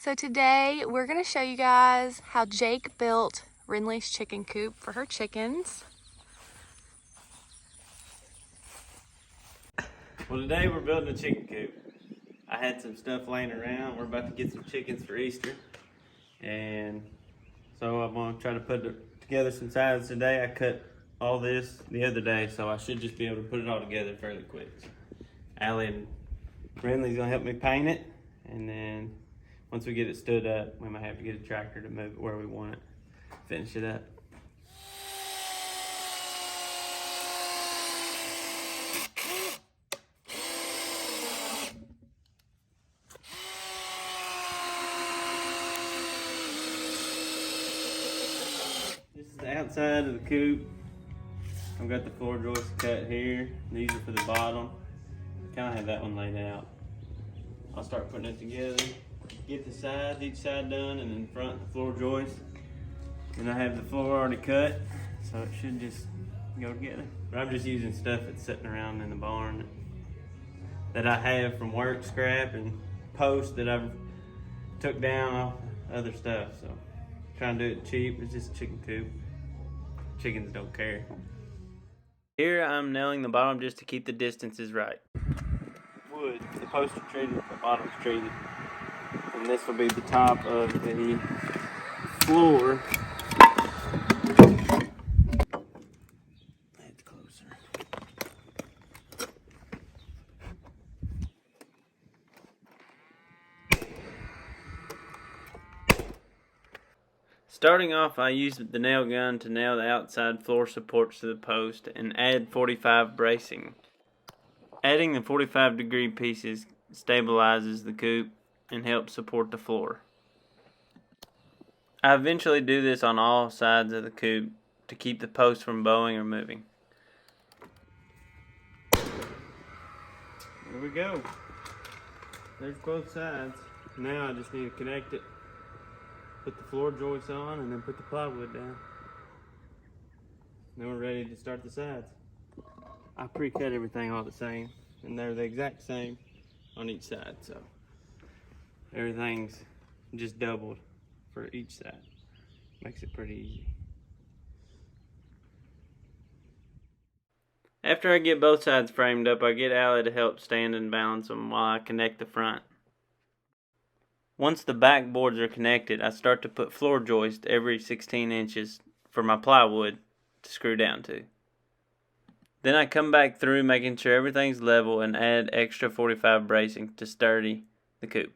So today we're going to show you guys how Jake built Renly's chicken coop for her chickens. Well, today we're building a chicken coop. I had some stuff laying around. We're about to get some chickens for Easter. And so I'm going to try to put together some sides today. I cut all this the other day, so I should just be able to put it all together fairly quick. Allie and Renly's going to help me paint it. And then once we get it stood up, we might have to get a tractor to move it where we want it. Finish it up. This is the outside of the coop. I've got the floor joists cut here. These are for the bottom. I kind of have that one laid out. I'll start putting it together. Get the sides, each side done, and then front the floor joist. And I have the floor already cut, so it should just go together. But I'm just using stuff that's sitting around in the barn that I have from work scrap and posts that I've took down off other stuff. So trying to do it cheap. It's just a chicken coop. Chickens don't care. Here I'm nailing the bottom just to keep the distances right. Wood, the posts are treated, the bottom's treated. And this will be the top of the floor. It's closer. Starting off, I used the nail gun to nail the outside floor supports to the post and add 45 bracing. Adding the 45-degree pieces stabilizes the coop and helps support the floor. I eventually do this on all sides of the coop to keep the posts from bowing or moving. There we go. There's both sides. Now I just need to connect it, put the floor joists on, and then put the plywood down. Then we're ready to start the sides. I pre-cut everything all the same, and they're the exact same on each side, so everything's just doubled for each side. Makes it pretty easy. After I get both sides framed up, I get Allie to help stand and balance them while I connect the front. Once the back boards are connected, I start to put floor joist every 16 inches for my plywood to screw down to. Then I come back through making sure everything's level and add extra 45 bracing to sturdy the coop.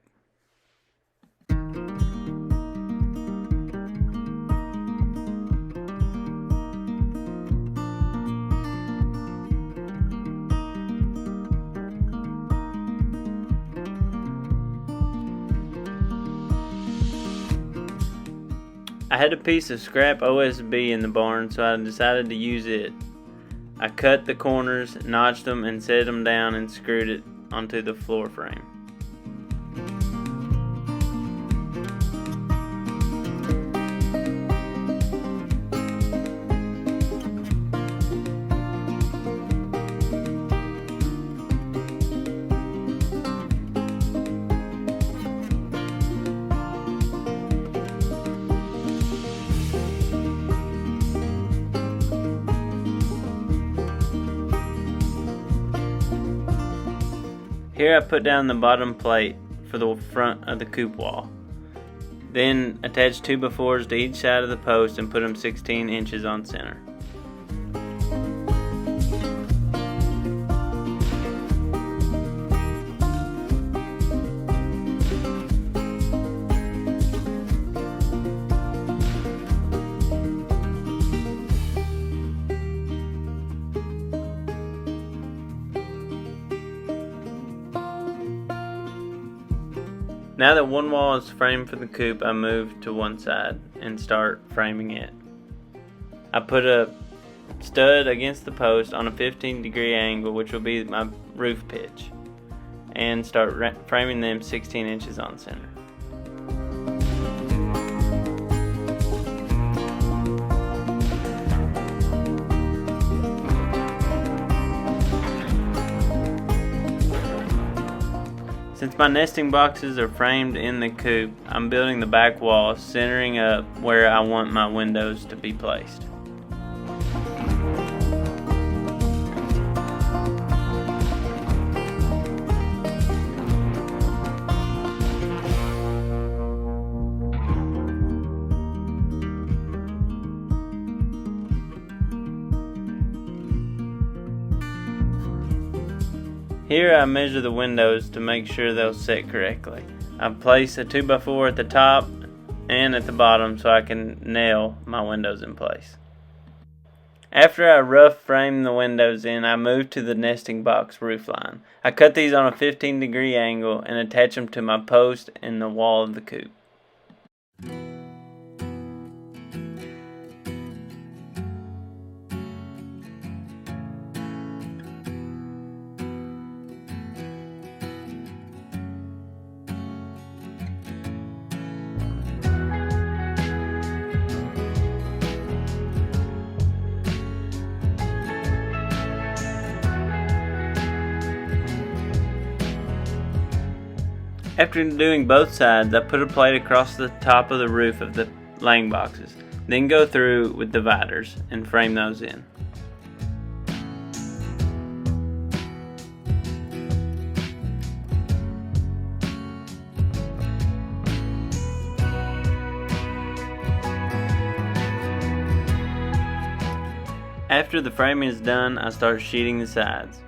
I had a piece of scrap OSB in the barn, so I decided to use it. I cut the corners, notched them, and set them down and screwed it onto the floor frame. Here I put down the bottom plate for the front of the coop wall. Then attach 2x4s to each side of the post and put them 16 inches on center. Now that one wall is framed for the coop, I move to one side and start framing it. I put a stud against the post on a 15-degree angle, which will be my roof pitch, and start framing them 16 inches on center. Since my nesting boxes are framed in the coop, I'm building the back wall, centering up where I want my windows to be placed. Here I measure the windows to make sure they'll sit correctly. I place a 2x4 at the top and at the bottom so I can nail my windows in place. After I rough frame the windows in, I move to the nesting box roof line. I cut these on a 15-degree angle and attach them to my post in the wall of the coop. After doing both sides, I put a plate across the top of the roof of the laying boxes, then go through with dividers and frame those in. After the framing is done, I start sheeting the sides.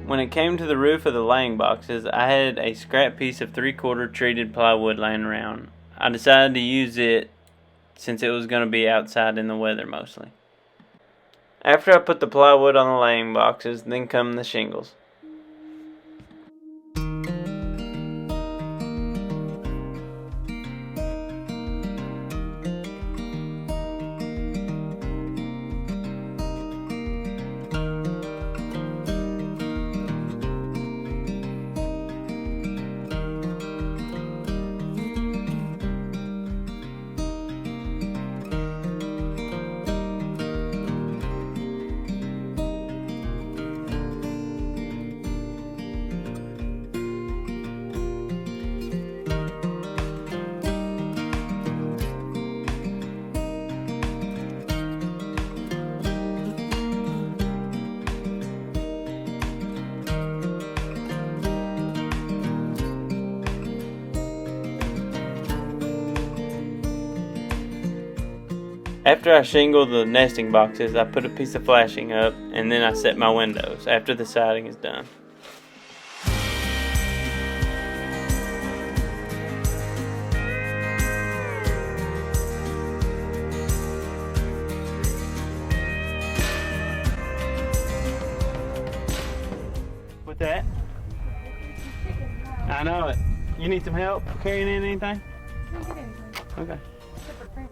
When it came to the roof of the laying boxes, I had a scrap piece of 3/4 treated plywood laying around. I decided to use it since it was going to be outside in the weather mostly. After I put the plywood on the laying boxes, then come the shingles. After I shingle the nesting boxes, I put a piece of flashing up and then I set my windows after the siding is done. I know it. You need some help carrying in anything? I don't get anything. Okay. Except for print.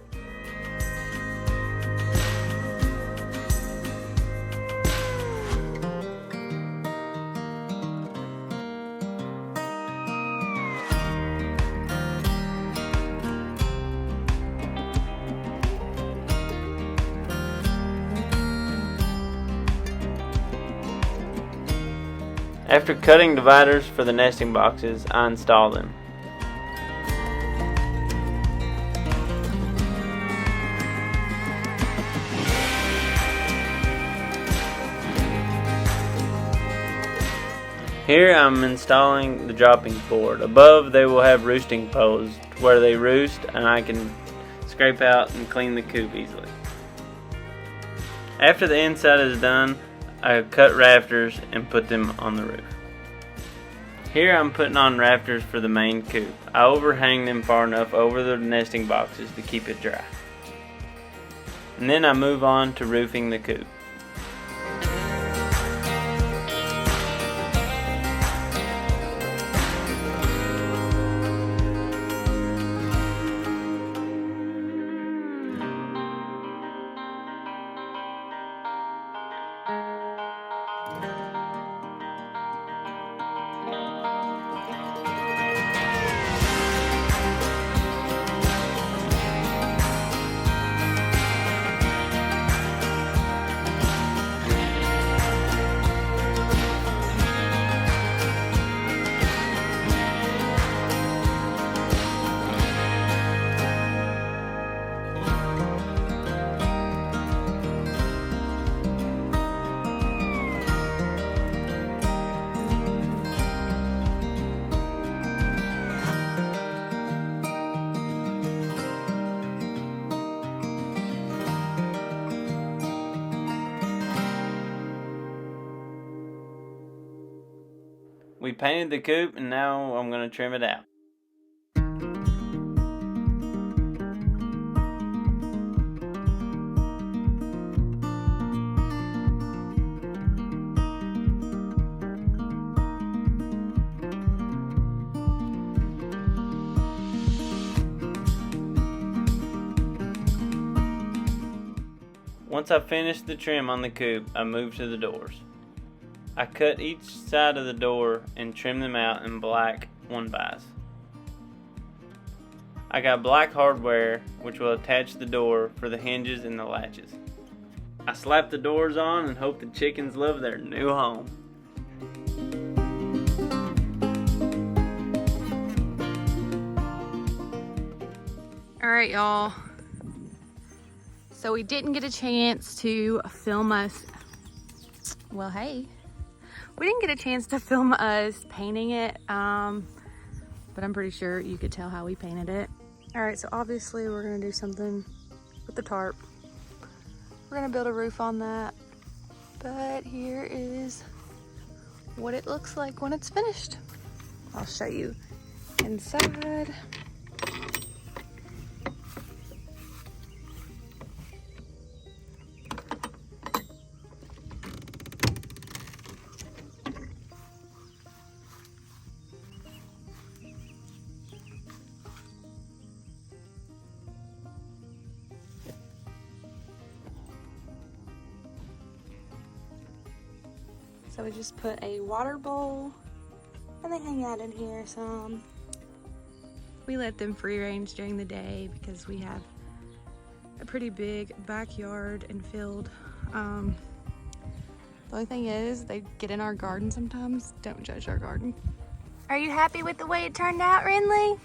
After cutting dividers for the nesting boxes, I install them. Here I'm installing the dropping board. Above they will have roosting poles where they roost, and I can scrape out and clean the coop easily. After the inside is done, I cut rafters and put them on the roof. Here I'm putting on rafters for the main coop. I overhang them far enough over the nesting boxes to keep it dry. And then I move on to roofing the coop. We painted the coop and now I'm going to trim it out. Once I finished the trim on the coop, I moved to the doors. I cut each side of the door and trim them out in black 1x. I got black hardware which will attach the door for the hinges and the latches. I slap the doors on and hope the chickens love their new home. Alright, y'all. So we didn't get a chance to film us. Well, hey. We didn't get a chance to film us painting it, but I'm pretty sure you could tell how we painted it. All right, so obviously we're gonna do something with the tarp. We're gonna build a roof on that, but here is what it looks like when it's finished. I'll show you inside. So we just put a water bowl and they hang out in here some. We let them free range during the day because we have a pretty big backyard and field. The only thing is they get in our garden sometimes. Don't judge our garden. Are you happy with the way it turned out, Renly?